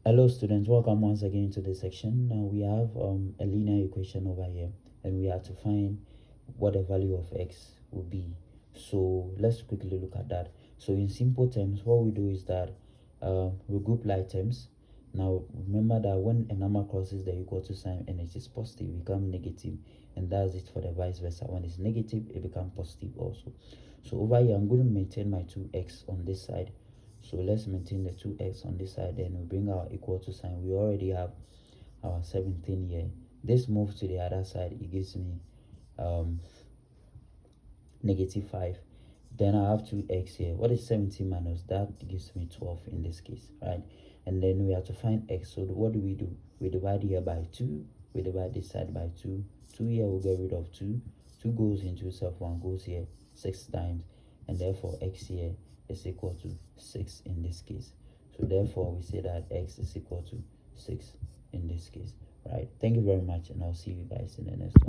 Hello students, welcome once again to this section. Now we have a linear equation over here, and we have to find what the value of x will be. So let's quickly look at that. So in simple terms, what we do is that we group like terms. Now remember that when a number crosses the equal to sign and it is positive, it becomes negative, and that's it for the vice versa. When it's negative, it becomes positive also. So over here, I'm going to maintain my 2x on this side. So let's maintain the 2x on this side, then we bring our equal to sign. We already have our 17 here. This moves to the other side, it gives me -5. Then I have 2x here. What is 17 minus that? Gives me 12 in this case, right? And then we have to find x. So what do? We divide here by 2. We divide this side by 2. 2 here will get rid of 2. 2 goes into itself, 1 goes here 6 times, and therefore x here is equal to 6 in this case. So therefore we say that x is equal to 6 in this case, right? Thank you very much, and I'll see you guys in the next one.